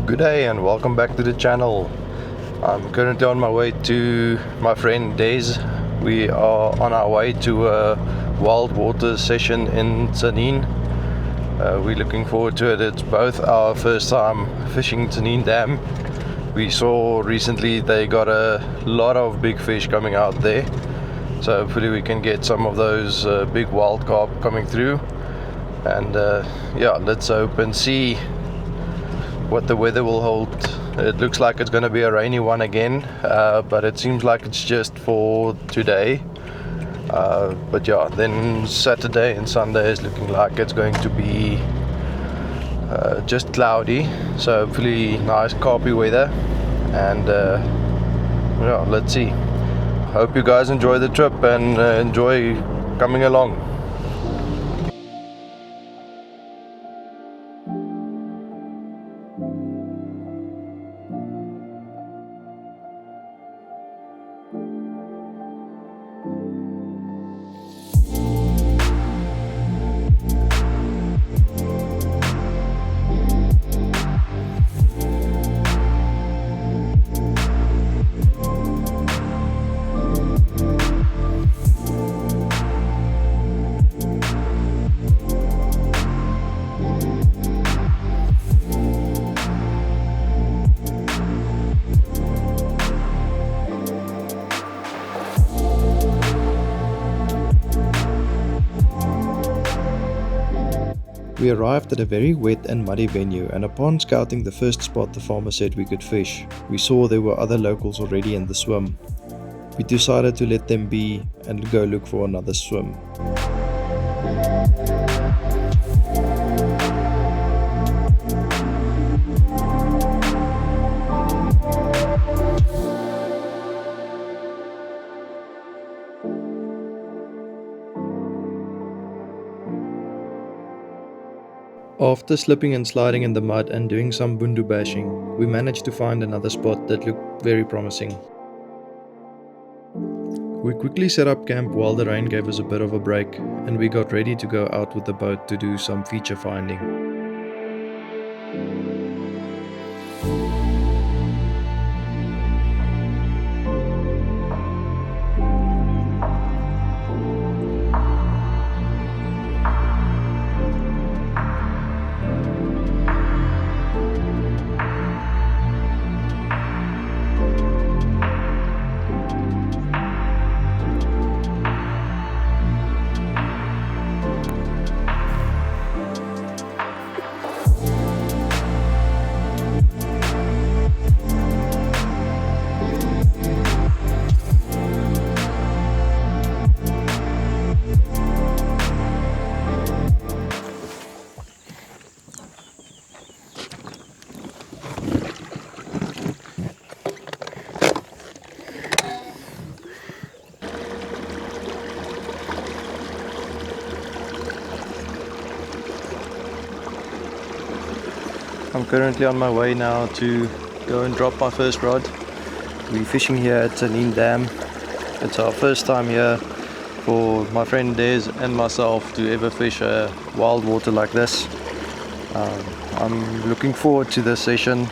Good day and welcome back to the channel. I'm currently on my way to my friend Des. We are on our way to a wild water session in Tzaneen. We're looking forward to it. It's both our first time fishing Tanin Dam. We saw recently they got a lot of big fish coming out there, so hopefully we can get some of those big wild carp coming through. And yeah, let's hope and see what the weather will hold. It looks like it's going to be a rainy one again, but it seems like it's just for today. But yeah, then Saturday and Sunday is looking like it's going to be just cloudy, so hopefully nice carpy weather. And yeah, let's see. Hope you guys enjoy the trip and enjoy coming along. We arrived at a very wet and muddy venue, and upon scouting the first spot the farmer said we could fish, we saw there were other locals already in the swim. We decided to let them be and go look for another swim. After slipping and sliding in the mud and doing some bundu bashing, we managed to find another spot that looked very promising. We quickly set up camp while the rain gave us a bit of a break, and we got ready to go out with the boat to do some feature finding. I'm currently on my way now to go and drop my first rod. We're fishing here at Tanin Dam. It's our first time here for my friend Des and myself to ever fish a wild water like this. I'm looking forward to this session.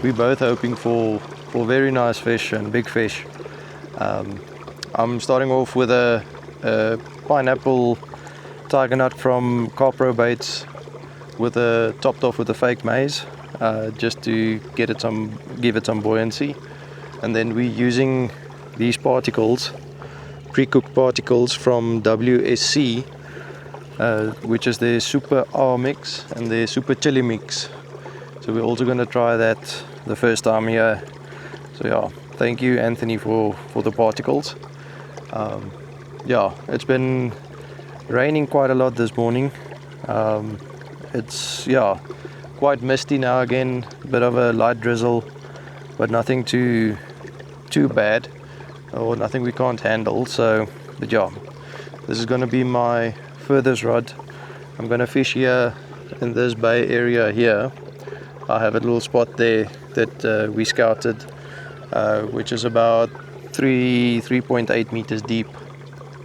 We're both hoping for very nice fish and big fish. I'm starting off with a pineapple tiger nut from carpbait, topped off with a fake maize, just to give it some buoyancy. And then we're using these particles, pre-cooked particles from WSC, which is their super R mix and their super chili mix. So we're also going to try that the first time here. So yeah, thank you Anthony for the particles. Yeah, it's been raining quite a lot this morning. It's quite misty now again, a bit of a light drizzle, but nothing too bad or nothing we can't handle. So but yeah, this is going to be my furthest rod. I'm going to fish here in this bay area here. I have a little spot there that we scouted, which is about 3.8 meters deep.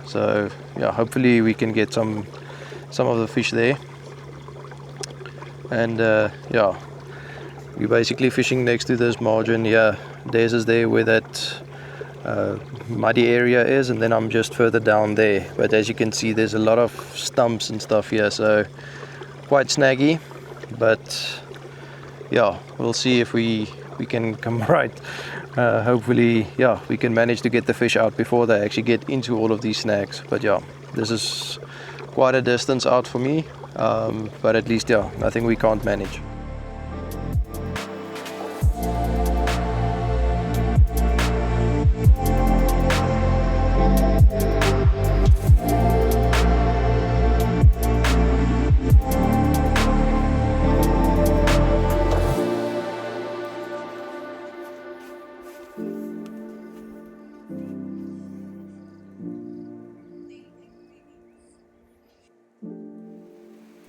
So yeah, hopefully we can get some of the fish there. And yeah, we're basically fishing next to this margin here. There's is there where that muddy area is, and then I'm just further down there. But as you can see, there's a lot of stumps and stuff here, so quite snaggy. But yeah, we'll see if we can come right. Hopefully, yeah, we can manage to get the fish out before they actually get into all of these snags. But yeah, this is quite a distance out for me, but at least, yeah, nothing we can't manage.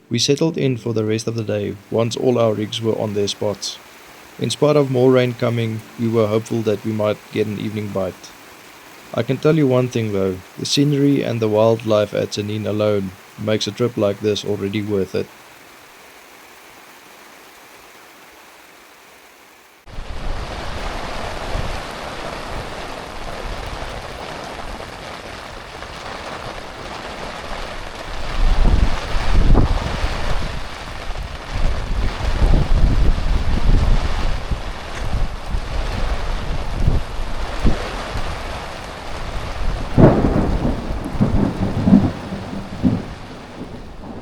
We settled in for the rest of the day once all our rigs were on their spots. In spite of more rain coming, we were hopeful that we might get an evening bite. I can tell you one thing though, the scenery and the wildlife at Tzaneen alone makes a trip like this already worth it.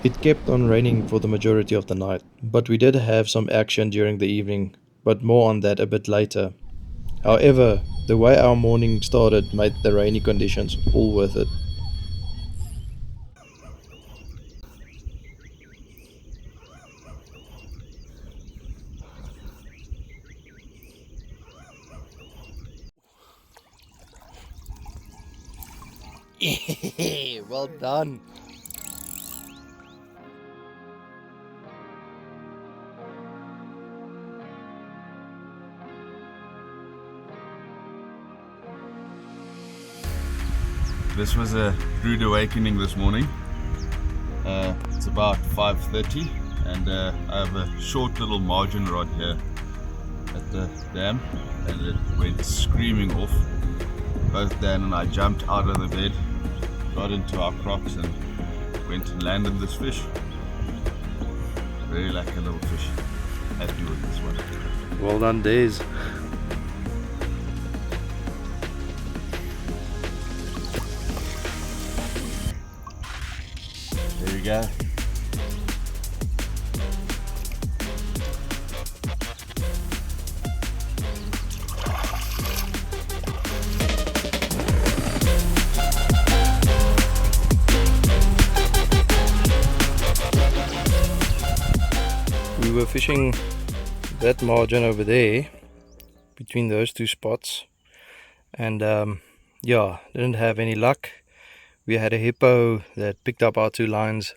It kept on raining for the majority of the night, but we did have some action during the evening, but more on that a bit later. However, the way our morning started made the rainy conditions all worth it. Well done. This was a rude awakening this morning. It's about 5:30 and I have a short little margin rod here at the dam, and it went screaming off. Both Dan and I jumped out of the bed, got into our crocs and went and landed this fish. Very lucky little fish. Happy with this one. Well done, Days. There we go. We were fishing that margin over there between those two spots, and yeah, didn't have any luck. We had a hippo that picked up our two lines.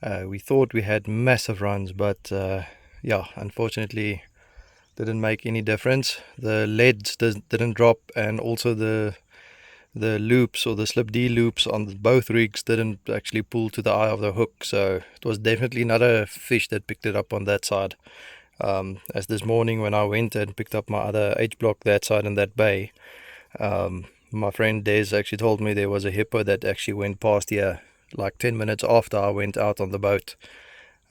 We thought we had massive runs, but yeah, unfortunately didn't make any difference. The leads didn't drop, and also the loops, or the slip D loops on both rigs, didn't actually pull to the eye of the hook, so it was definitely not a fish that picked it up on that side. As this morning when I went and picked up my other H block that side in that bay, my friend Des actually told me there was a hippo that actually went past here like 10 minutes after I went out on the boat.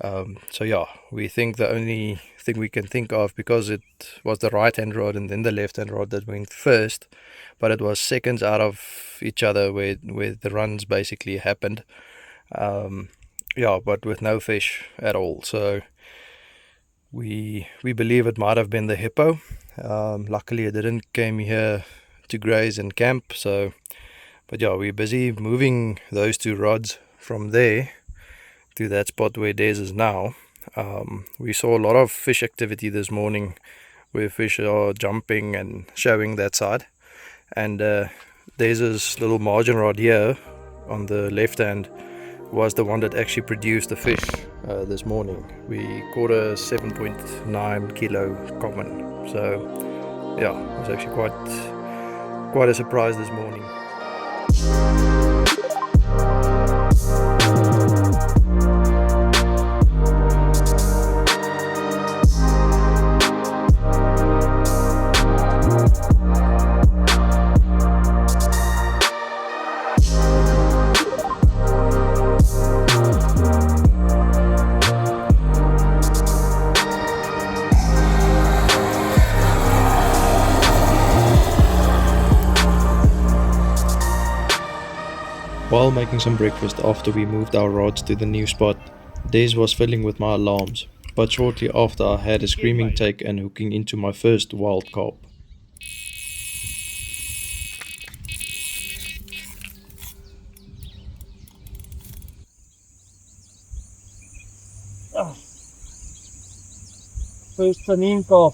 So yeah, we think the only thing we can think of, because it was the right hand rod and then the left hand rod that went first, but it was seconds out of each other where the runs basically happened. Yeah, but with no fish at all. So we believe it might have been the hippo. Luckily it didn't came here to graze and camp. So, but yeah, we're busy moving those two rods from there to that spot where Des is now. We saw a lot of fish activity this morning, where fish are jumping and showing that side. And Des's little margin rod here on the left hand was the one that actually produced the fish this morning. We caught a 7.9 kilo common. So yeah, it was actually quite a surprise this morning. While making some breakfast after we moved our rods to the new spot, Des was fiddling with my alarms, but shortly after I had a screaming take and hooking into my first wild carp. First Tzaneen carp,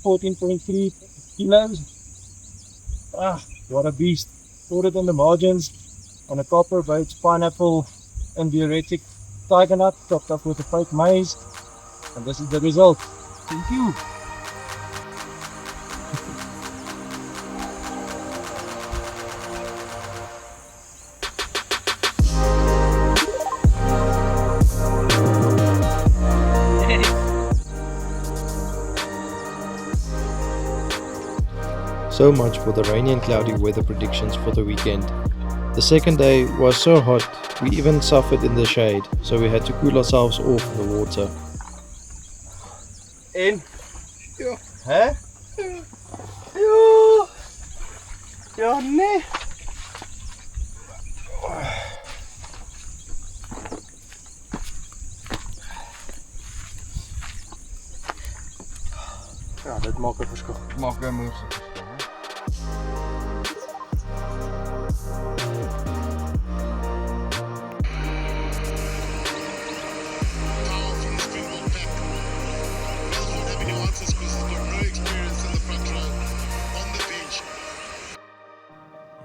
14.3 kilos. What a beast. Caught it on the margins on a carpbait, pineapple and diuretic tiger nut topped up with a fake maize. And this is the result. Thank you. So much for the rainy and cloudy weather predictions for the weekend. The second day was so hot, we even suffered in the shade, so we had to cool ourselves off in the water. En? Ja. Hè? Ja. Ja, nee. Ja, dit maak 'n verskil. Maak 'n moes.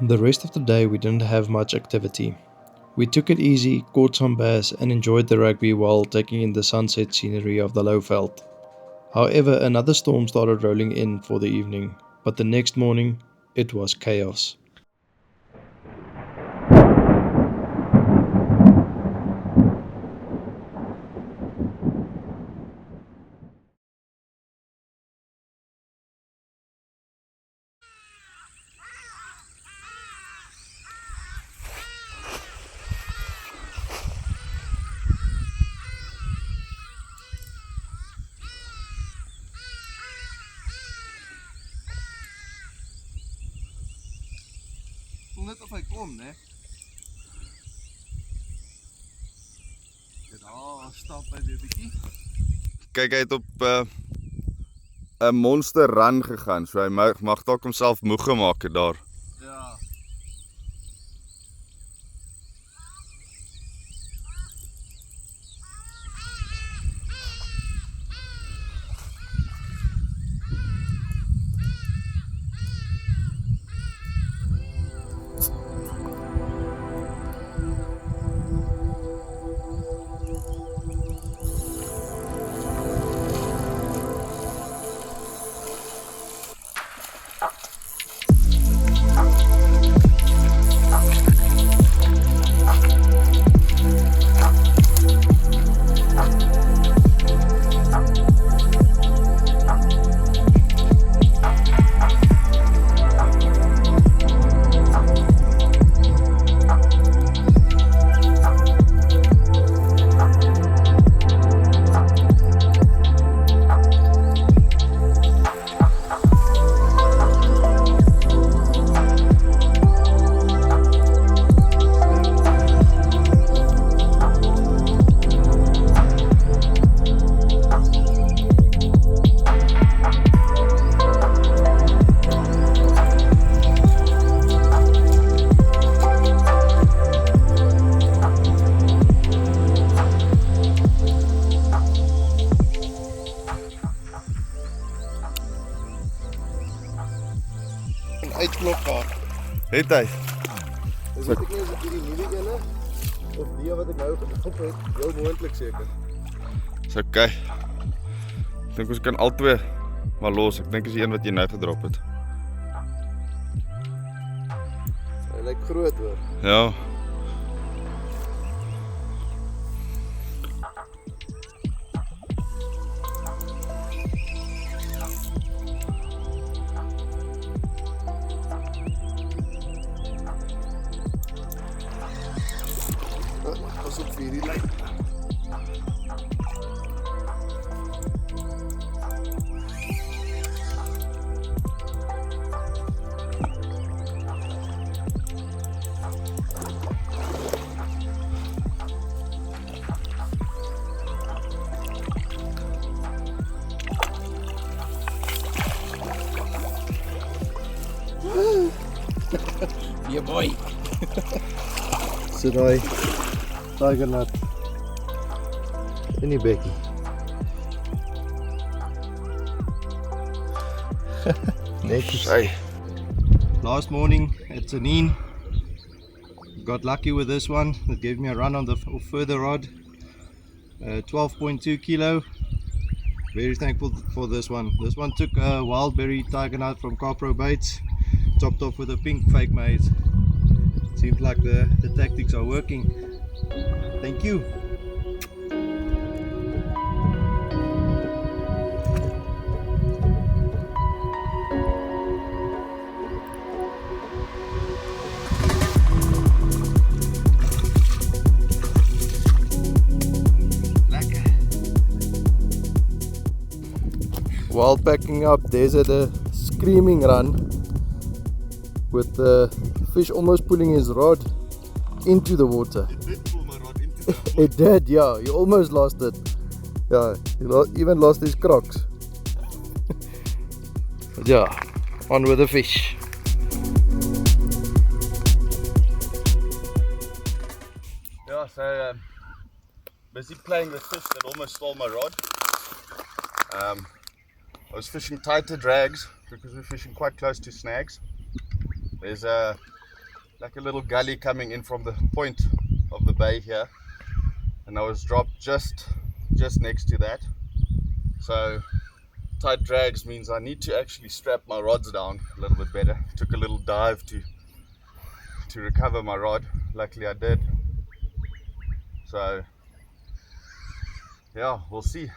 The rest of the day we didn't have much activity. We took it easy, caught some bass and enjoyed the rugby while taking in the sunset scenery of the lowveld. However, another storm started rolling in for the evening, but the next morning it was chaos. Net of hy kom, né? Daar stap hy weer bietjie. Kyk, hy het op 'n monster run gegaan, so hy mag dalk homself moeg gemaak het daar. Ja. Uitklop daar. Het hy? Dis ek nie as ek hierdie nuwe ene of die wat ek nou gekoop het, heel moontlik seker. Dis okay. Ek dink ons kan albei maar los. Ek dink is die een wat jy nou gedrop het. Hy lyk groot hoor. Ja. Pas op vir hierdie lyn. Oi! Sit daai tiger nut in die bekkie. Netjies. Hey. Last morning at Tzaneen, got lucky with this one. It gave me a run on the further rod. 12.2 kilo. Very thankful for this one. This one took a wild berry tiger nut from carpbait, topped off with a pink fake maize. Seems like the tactics are working. Thank you. While packing up, there's a screaming run with the fish almost pulling his rod into the water. It did pull my rod into the water. It did, yeah. He almost lost it. Yeah, he even lost his crocs. But yeah, on with the fish. Yeah, so busy playing with fish that almost stole my rod. I was fishing tighter drags because we're fishing quite close to snags. There's like a little gully coming in from the point of the bay here, and I was dropped just next to that. So tight drags means I need to actually strap my rods down a little bit better. Took a little dive to recover my rod. Luckily I did. So yeah, we'll see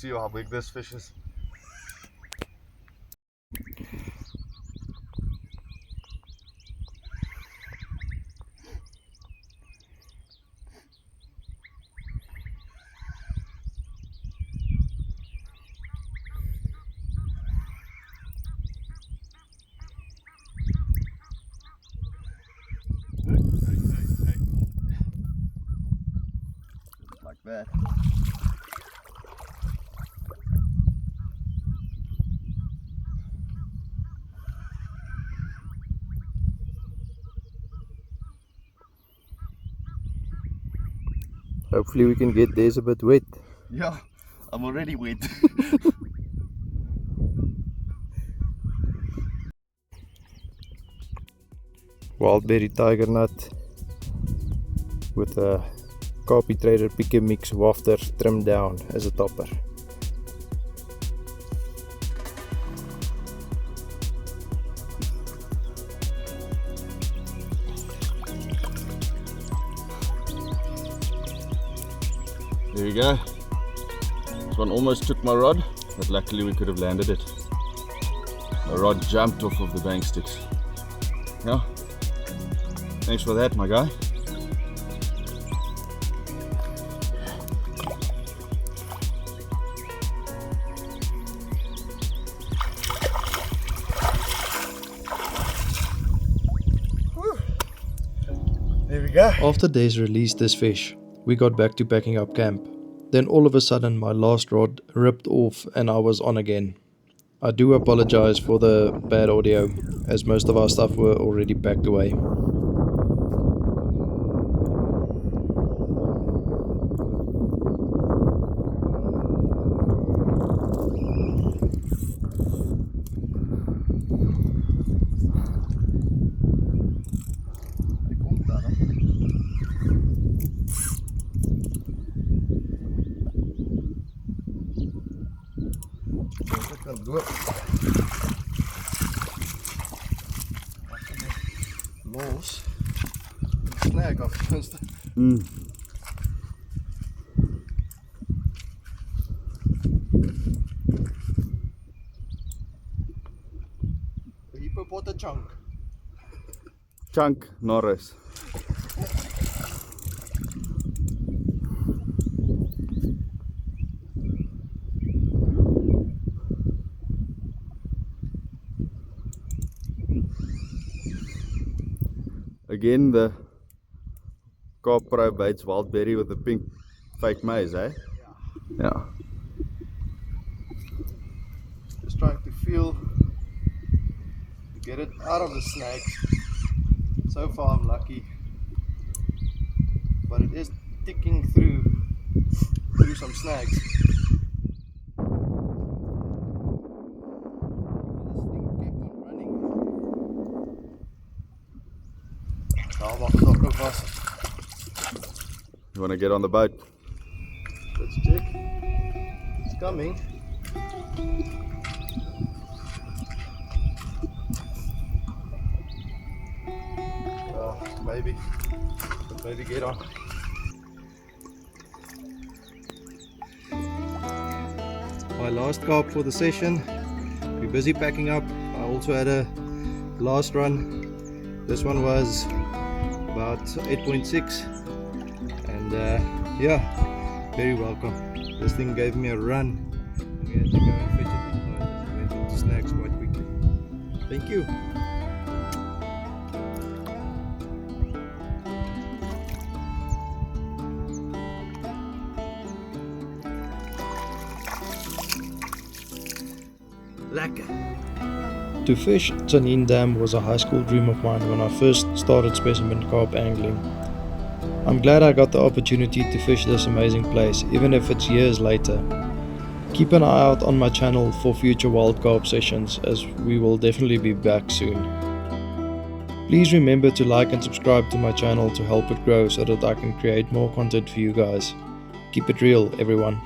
how big this fish is. Like that. Hopefully we can get theirs a bit wet. Yeah, I'm already wet. Wild berry tiger nut with a Carpy Trader pick and mix wafter trimmed down as a topper. There we go. This one almost took my rod, but luckily we could have landed it. My rod jumped off of the bank sticks. Yeah. Thanks for that, my guy. There we go. After Des released this fish, we got back to packing up camp. Then all of a sudden my last rod ripped off and I was on again. I do apologize for the bad audio, as most of our stuff were already packed away. Los. Snag af tenminste. Hippopotamus chunk. Chunk Norris. Again, the carpbait wild berry with the pink fake maize, eh? Yeah. Just trying to feel to get it out of the snag. So far I'm lucky, but it is ticking through some snags. This thing kept on running. Nou, wacht nog nog vast. You want to get on the boat? Let's check. It's coming. Maybe get on. My last carp for the session. We're busy packing up. I also had a last run. This one was about 8.6, and yeah, very welcome. This thing gave me a run. We had to go and fetch it inside. I went into snags quite quickly. Thank you. Lekker. To fish Tanin Dam was a high school dream of mine when I first started specimen carp angling. I'm glad I got the opportunity to fish this amazing place, even if it's years later. Keep an eye out on my channel for future wild carp sessions, as we will definitely be back soon. Please remember to like and subscribe to my channel to help it grow so that I can create more content for you guys. Keep it real, everyone.